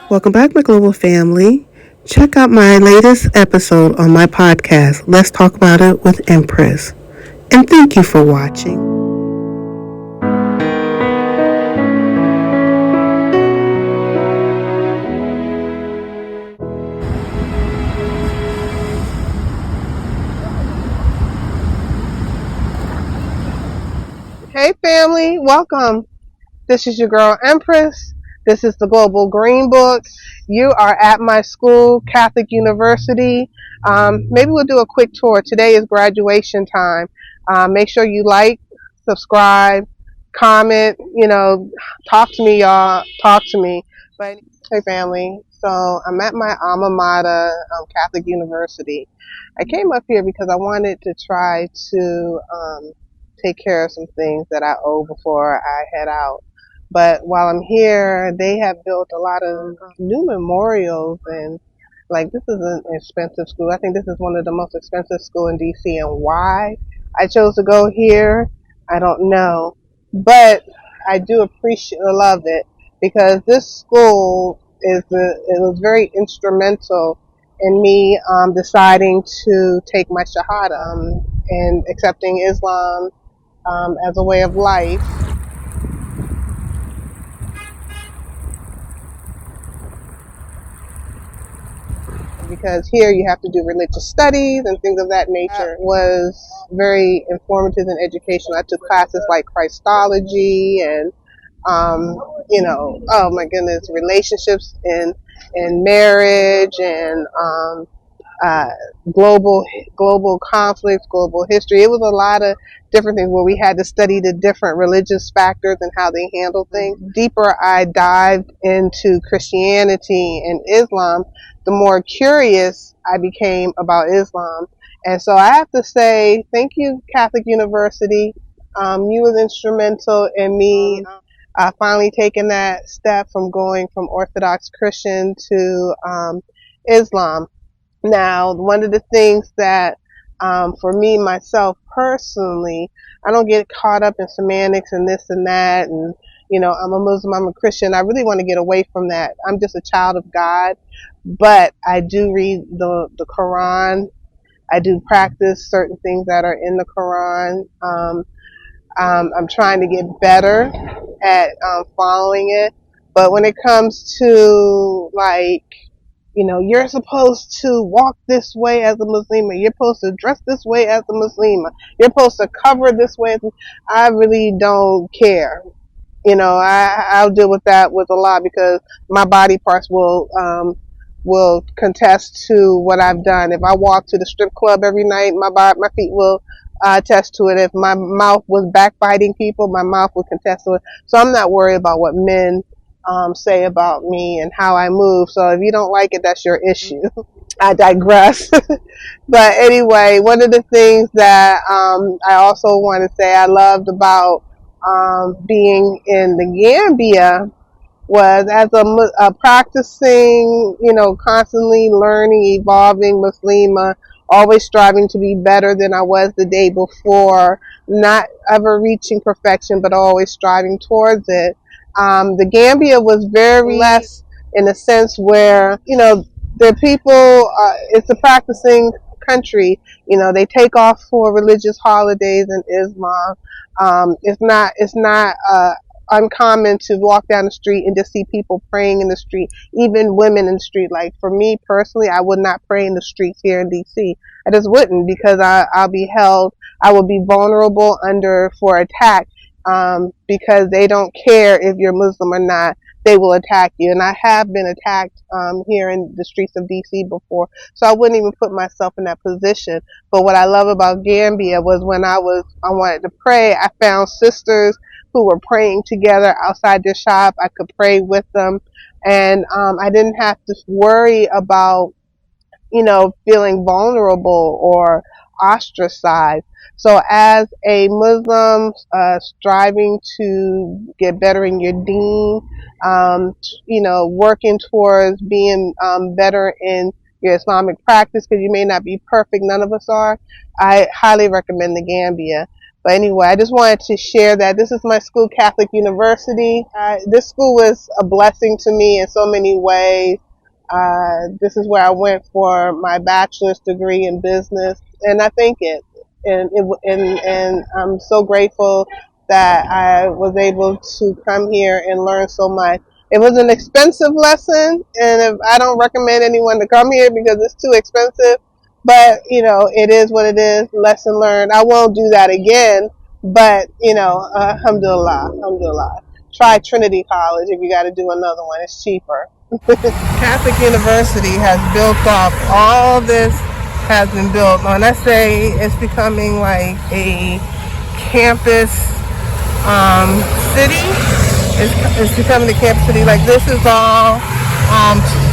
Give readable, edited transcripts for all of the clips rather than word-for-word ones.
Welcome back, my global family. Check out my latest episode on my podcast, Let's Talk About It with Empress. And thank you for watching. Hey family, welcome. This is your girl Empress. This is the Global Green Book. You are at my school, Catholic University. Maybe we'll do a quick tour. Today is graduation time. Make sure you like, subscribe, comment, talk to me, y'all. Talk to me. But hey family, so I'm at my alma mater, Catholic University. I came up here because I wanted to try to take care of some things that I owe before I head out. But while I'm here, they have built a lot of new memorials, and like, this is an expensive school. I think this is one of the most expensive schools in DC, and why I chose to go here, I don't know. But I do love it, because this school it was very instrumental in me deciding to take my Shahada and accepting Islam as a way of life. Because here you have to do religious studies and things of that nature. It was very informative and educational. I took classes like Christology and oh my goodness, relationships in marriage and uh, global conflicts, global history. It was a lot of different things where we had to study the different religious factors and how they handle things. The deeper I dived into Christianity and Islam, the more curious I became about Islam. And so I have to say, thank you, Catholic University. You was instrumental in me finally taking that step from going from Orthodox Christian to Islam. Now, one of the things that, for me, myself personally, I don't get caught up in semantics and this and that, and, I'm a Muslim, I'm a Christian. I really want to get away from that. I'm just a child of God, but I do read the Quran. I do practice certain things that are in the Quran. I'm trying to get better at following it. But when it comes to, like, you're supposed to walk this way as a Muslima. You're supposed to dress this way as a Muslima. You're supposed to cover this way. I really don't care. I'll deal with that with a lot, because my body parts will contest to what I've done. If I walk to the strip club every night, my feet will attest to it. If my mouth was backbiting people, my mouth would contest to it. So I'm not worried about what men say about me and how I move. So if you don't like it, that's your issue. I digress. But anyway, one of the things that I also want to say I loved about being in the Gambia was, as a practicing, constantly learning, evolving Muslima, always striving to be better than I was the day before, not ever reaching perfection, but always striving towards it. The Gambia was very less, in a sense where, the people, it's a practicing country. They take off for religious holidays in Islam. It's not uncommon to walk down the street and just see people praying in the street, even women in the street. Like, for me personally, I would not pray in the streets here in DC. I just wouldn't, because I will be vulnerable for attack, because they don't care if you're Muslim or not. They will attack you. And I have been attacked here in the streets of DC before, so I wouldn't even put myself in that position. But what I love about Gambia was, when I wanted to pray, I found sisters who were praying together outside their shop. I could pray with them, and I didn't have to worry about, feeling vulnerable or ostracized. So as a Muslim, striving to get better in your deen, working towards being better in your Islamic practice, because you may not be perfect, none of us are, I highly recommend the Gambia. But anyway, I just wanted to share that this is my school, Catholic University. This school was a blessing to me in so many ways. This is where I went for my bachelor's degree in business, and I thank it. And I'm so grateful that I was able to come here and learn so much. It was an expensive lesson, and if, I don't recommend anyone to come here because it's too expensive. But it is what it is. Lesson learned. I won't do that again. But alhamdulillah, alhamdulillah. Try Trinity College if you got to do another one. It's cheaper. Catholic University has built up. All this has been built. When I say it's becoming like a campus city, it's becoming a campus city. Like this is all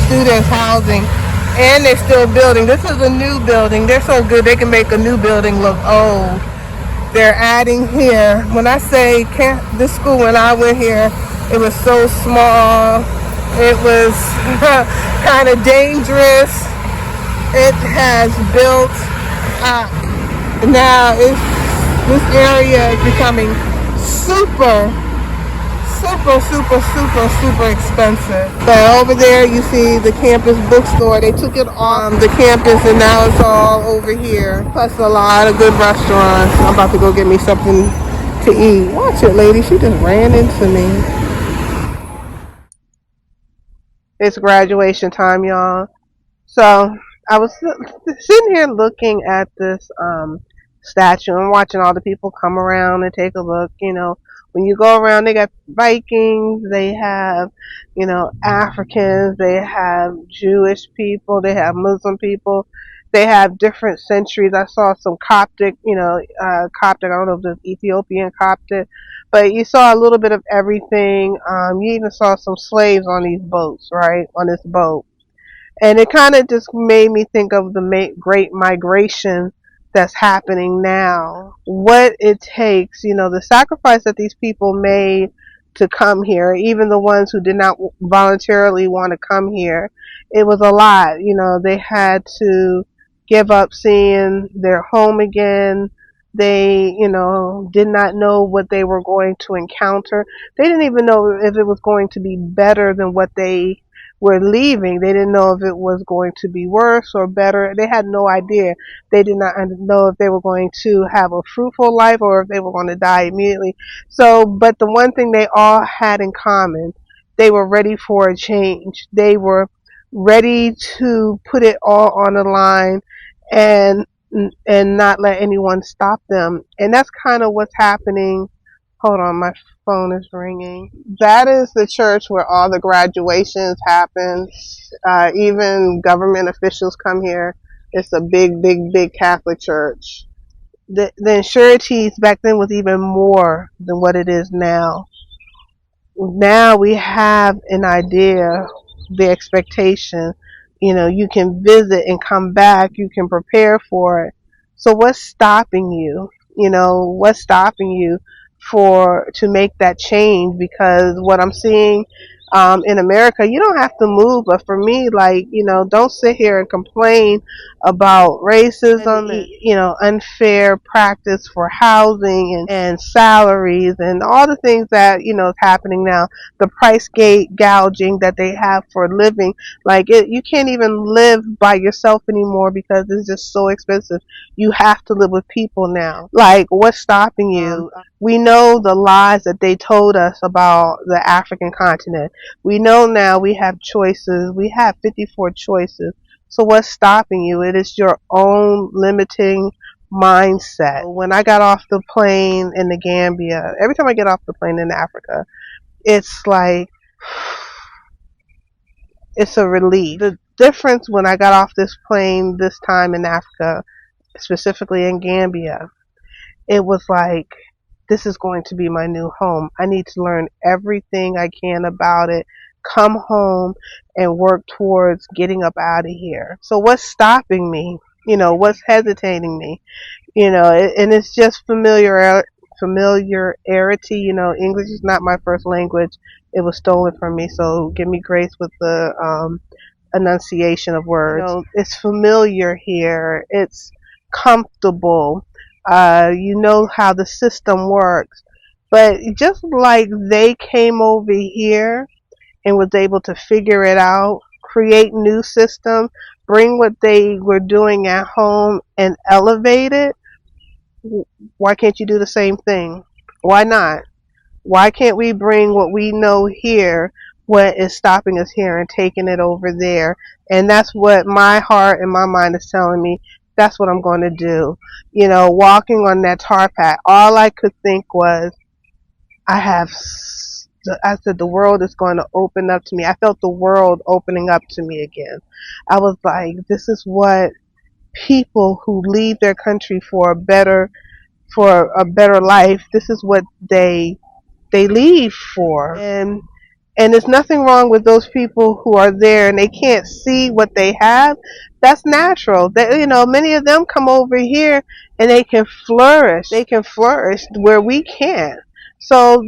students housing, and they're still building. This is a new building. They're so good they can make a new building look old. They're adding here. When I say this school, when I went here, it was so small. It was kind of dangerous. It has built up. Now this area is becoming super, super, super, super, super expensive. But over there you see the campus bookstore. They took it off the campus and now it's all over here. Plus a lot of good restaurants. I'm about to go get me something to eat. Watch it, lady. She just ran into me. It's graduation time, y'all. So I was sitting here looking at this statue and watching all the people come around and take a look. When you go around, they got Vikings, they have, Africans, they have Jewish people, they have Muslim people, they have different centuries. I saw some Coptic, Coptic. I don't know if it's Ethiopian Coptic, but you saw a little bit of everything. You even saw some slaves on these boats, right? On this boat, and it kind of just made me think of the great migration that's happening now. What it takes, the sacrifice that these people made to come here, even the ones who did not voluntarily want to come here, it was a lot. They had to give up seeing their home again. They, did not know what they were going to encounter. They didn't even know if it was going to be better than what they were leaving. They didn't know if it was going to be worse or better. They had no idea. They did not know if they were going to have a fruitful life or if they were going to die immediately. So, but the one thing they all had in common, they were ready for a change. They were ready to put it all on the line and not let anyone stop them. And that's kind of what's happening. Hold on, my phone is ringing. That is the church where all the graduations happen. Even government officials come here. It's a big, big, big Catholic church. The insurities back then was even more than what it is now. Now we have an idea, the expectation. You can visit and come back. You can prepare for it. So what's stopping you? What's stopping you to make that change? Because what I'm seeing in America, you don't have to move. But for me, like, don't sit here and complain about racism and, unfair practice for housing and salaries and all the things that, is happening now. The price gate gouging that they have for living. Like, you can't even live by yourself anymore because it's just so expensive. You have to live with people now. Like, what's stopping you? We know the lies that they told us about the African continent. We know now we have choices. We have 54 choices. So what's stopping you? It is your own limiting mindset. When I got off the plane in the Gambia, every time I get off the plane in Africa, it's like, it's a relief. The difference when I got off this plane this time in Africa, specifically in Gambia, it was like, this is going to be my new home. I need to learn everything I can about it, come home and work towards getting up out of here. So what's stopping me? What's hesitating me? And it's just familiarity. English is not my first language. It was stolen from me. So give me grace with the enunciation of words. It's familiar here. It's comfortable. You know how the system works. But just like they came over here and was able to figure it out, create new systems, bring what they were doing at home and elevate it, why can't you do the same thing? Why not? Why can't we bring what we know here, what is stopping us here, and taking it over there? And that's what my heart and my mind is telling me. That's what I'm going to do. You know, walking on that tar path, all I could think was, I have, I said, the world is going to open up to me. I felt the world opening up to me again. I was like, this is what people who leave their country for a better life, this is what they leave for. And there's nothing wrong with those people who are there and they can't see what they have. That's natural. They, you know, many of them come over here and they can flourish. They can flourish where we can't. So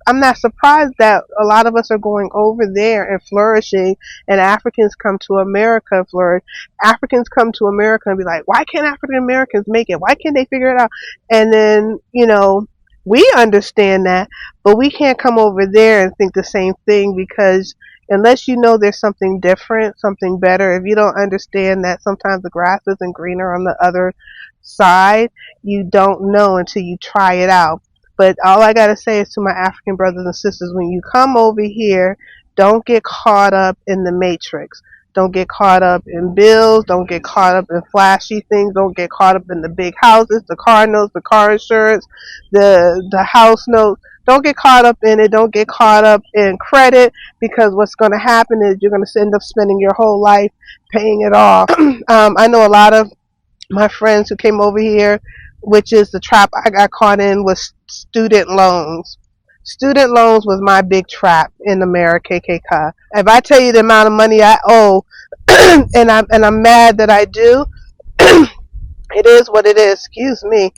I'm not surprised that a lot of us are going over there and flourishing, and Africans come to America and flourish. Africans come to America and be like, why can't African Americans make it? Why can't they figure it out? And then, you know, we understand that, but we can't come over there and think the same thing, because unless you know there's something different, something better, if you don't understand that sometimes the grass isn't greener on the other side, you don't know until you try it out. But all I got to say is to my African brothers and sisters, when you come over here, don't get caught up in the matrix. Don't get caught up in bills. Don't get caught up in flashy things. Don't get caught up in the big houses, the car notes, the car insurance, the house notes. Don't get caught up in it. Don't get caught up in credit, because what's going to happen is you're going to end up spending your whole life paying it off. I know a lot of my friends who came over here, which is the trap I got caught in, was student loans. Student loans was my big trap in America, KKK. If I tell you the amount of money I owe, and I'm mad that I do, it is what it is. Excuse me.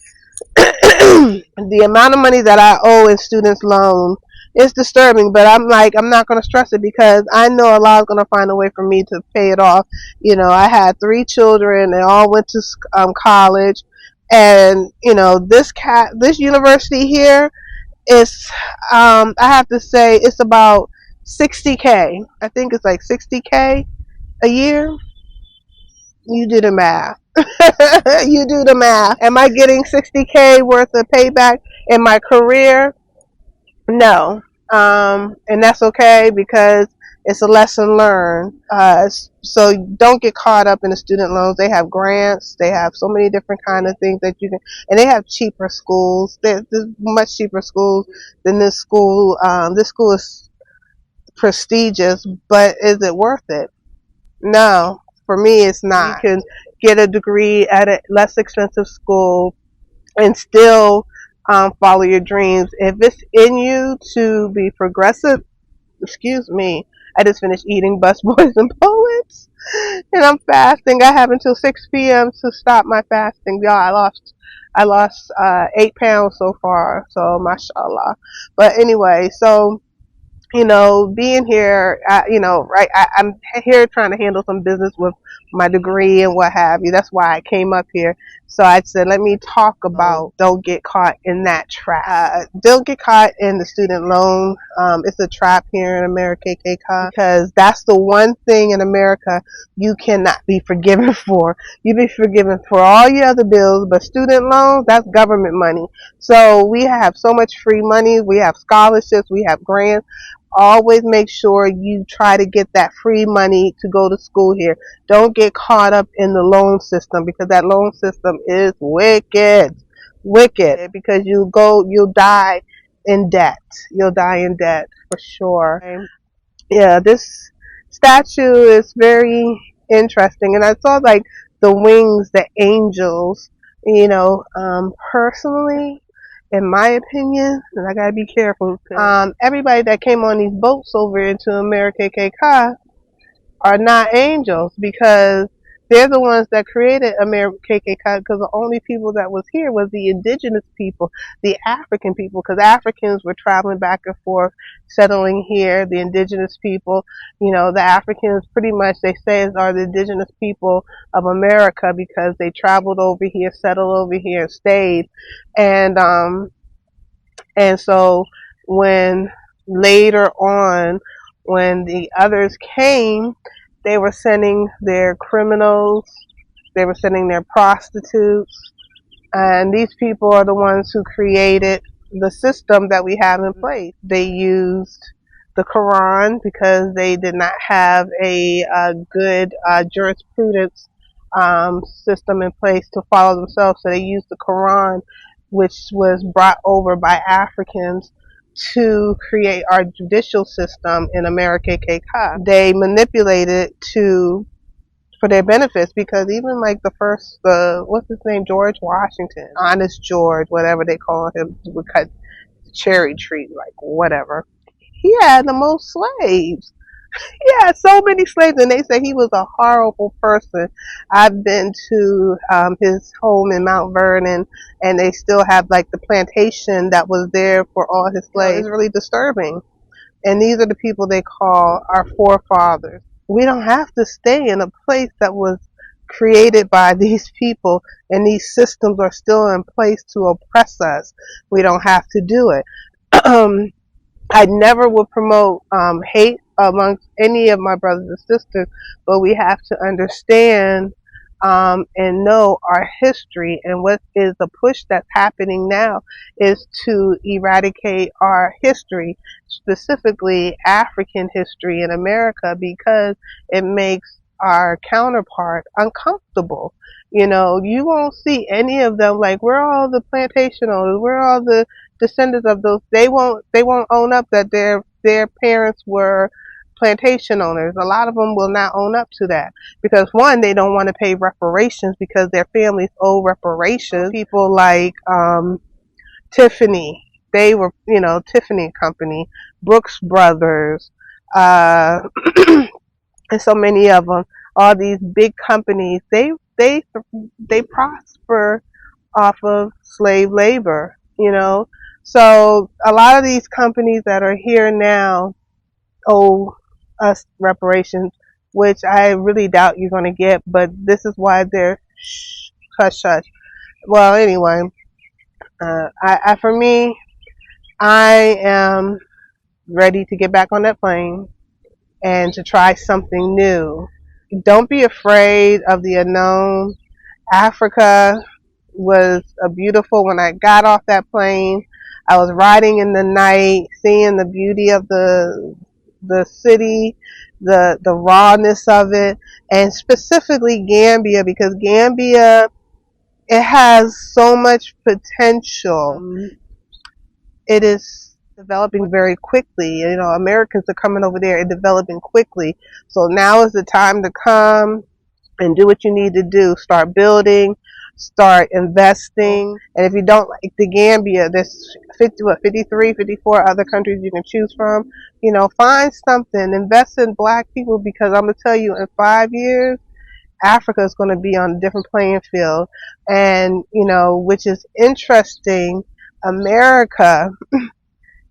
The amount of money that I owe in students loan is disturbing, but I'm like, I'm not going to stress it, because I know Allah is going to find a way for me to pay it off. You know, I had 3 children, they all went to college, and you know, this university here is, I have to say, it's about 60K. I think it's like 60K a year. You do the math. You do the math. Am I getting 60K worth of payback in my career? No. And that's okay, because it's a lesson learned. So don't get caught up in the student loans. They have grants. They have so many different kind of things that you can, and they have cheaper schools. There's much cheaper schools than this school. This school is prestigious, but is it worth it? No. For me, it's not. You can get a degree at a less expensive school and still follow your dreams. If it's in you to be progressive, excuse me, I just finished eating Busboys and Poets, and I'm fasting. I have until 6 p.m. to stop my fasting. Y'all, I lost 8 pounds so far, so mashallah. But anyway, so you know, being here, you know, right, I'm here trying to handle some business with my degree and what have you. That's why I came up here. So I said, let me talk about don't get caught in that trap. Don't get caught in the student loan. It's a trap here in America, KK, because that's the one thing in America you cannot be forgiven for. You be forgiven for all your other bills, but student loans, that's government money. So we have so much free money. We have scholarships. We have grants. Always make sure you try to get that free money to go to school here. Don't get caught up in the loan system, because that loan system is wicked. Wicked. Because you'll die in debt. You'll die in debt for sure. Okay. Yeah, this statue is very interesting. And I saw like the wings, the angels, you know, personally, in my opinion, and I gotta be careful, everybody that came on these boats over into America KK are not angels, because They're the ones that created American KKK because the only people that was here was the indigenous people, the African people, because Africans were traveling back and forth, settling here. The indigenous people, the Africans pretty much they say are the indigenous people of America because they traveled over here, settled over here, and stayed, and so when later on, when the others came, they were sending their criminals, they were sending their prostitutes, and these people are the ones who created the system that we have in place. They used the Quran because they did not have a good jurisprudence system in place to follow themselves. So they used the Quran, which was brought over by Africans to create our judicial system in America KK. They manipulated to for their benefits because even like the what's his name, George Washington, Honest George, whatever they call him, would cut the cherry tree, like whatever. He had the most slaves. He had so many slaves, and they say he was a horrible person. I've been to his home in Mount Vernon, and they still have like the plantation that was there for all his slaves. It's really disturbing. And these are the people they call our forefathers. We don't have to stay in a place that was created by these people and these systems are still in place to oppress us. We don't have to do it. I never would promote hate amongst any of my brothers and sisters, but we have to understand and know our history. And what is the push that's happening now is to eradicate our history, specifically African history in America, because it makes our counterpart uncomfortable. You won't see any of them like we're all the plantation owners, we're all the descendants of those. They won't own up that their parents were plantation owners. A lot of them will not own up to that because one, they don't want to pay reparations because their families owe reparations. People like Tiffany, they were Tiffany Company, Brooks Brothers, uh, and so many of them. All these big companies, they prosper off of slave labor. So a lot of these companies that are here now owe us reparations, which I really doubt you're going to get, but this is why they're hush hush. Well, anyway, for me, I am ready to get back on that plane and to try something new. Don't be afraid of the unknown. Africa was a beautiful. When I got off that plane, I was riding in the night, seeing the beauty of the city, the rawness of it, and specifically Gambia, because Gambia, it has so much potential. It is developing very quickly. Americans are coming over there and developing quickly. So now is the time to come and do what you need to do. Start building, start investing. And if you don't like the Gambia, there's 53, 54 other countries you can choose from. Find something, invest in black people, because I'm going to tell you, in 5 years, Africa is going to be on a different playing field. And, which is interesting, America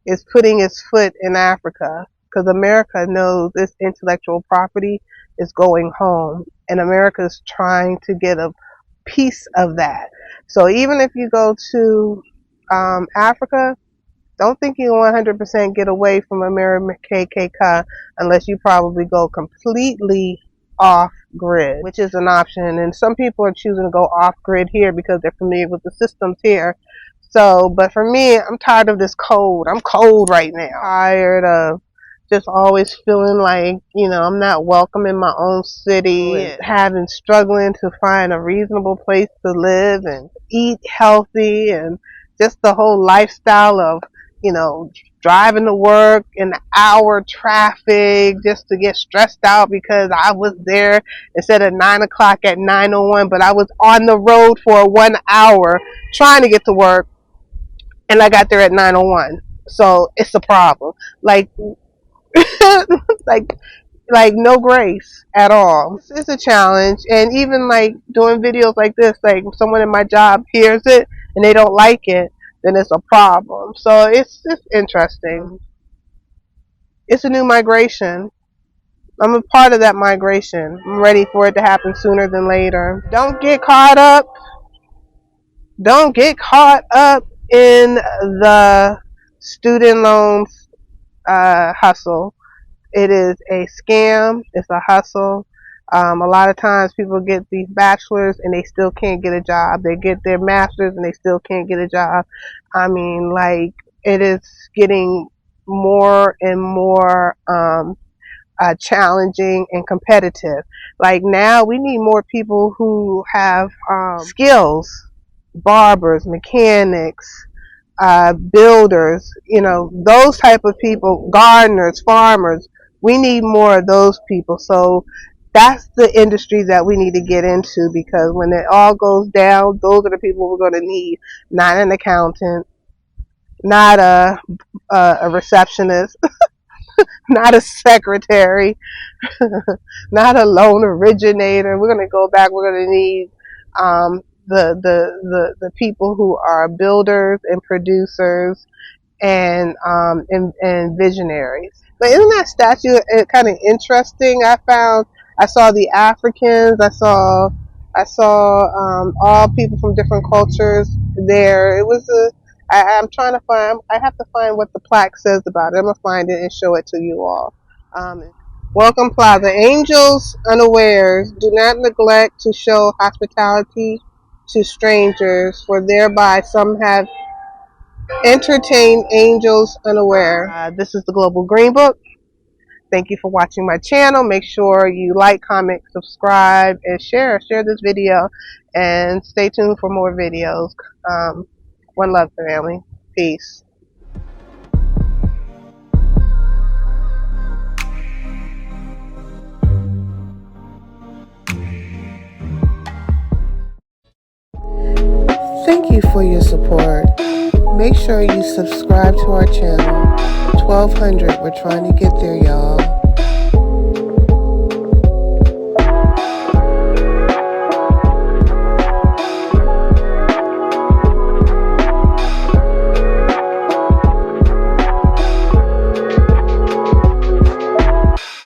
is putting its foot in Africa because America knows its intellectual property is going home, and America is trying to get a piece of that. So even if you go to Africa, don't think you 100% get away from American KKK unless you probably go completely off grid, which is an option. And some people are choosing to go off grid here because they're familiar with the systems here. So, but for me, I'm tired of this cold. I'm cold right now. Tired of just always feeling like, I'm not welcome in my own city, and struggling to find a reasonable place to live and eat healthy, and just the whole lifestyle of, driving to work in the hour traffic just to get stressed out because I was there instead of 9 o'clock at 9:01, but I was on the road for 1 hour trying to get to work, and I got there at 9:01. So it's a problem. Like, like like no grace at all. It's a challenge, and even like doing videos like this, like someone in my job hears it and they don't like it, then it's a problem. So it's interesting. It's a new migration. I'm a part of that migration. I'm ready for it to happen sooner than later. Don't get caught up. Don't get caught up in the student loans hustle. It is a scam. It's a hustle. A lot of times people get these bachelors and they still can't get a job. They get their masters and they still can't get a job. I mean, like, it is getting more and more challenging and competitive. Like, now we need more people who have skills, barbers, mechanics, builders, those type of people, gardeners, farmers. We need more of those people. So that's the industry that we need to get into, because when it all goes down, those are the people we're going to need. Not an accountant, not a receptionist, not a secretary, not a loan originator. We're going to go back. We're going to need the people who are builders and producers and visionaries. But isn't that statue kind of interesting? I saw the Africans. I saw all people from different cultures there. It was I'm trying to find. I have to find what the plaque says about it. I'm gonna find it and show it to you all. Welcome Plaza. Angels unawares, do not neglect to show hospitality to strangers, for thereby some have entertained angels unaware. This is the Global Green Book. Thank you for watching my channel. Make sure you like, comment, subscribe, and share. Share this video, and stay tuned for more videos. One love, family. Peace. Thank you for your support. Make sure you subscribe to our channel. 1200, we're trying to get there, y'all.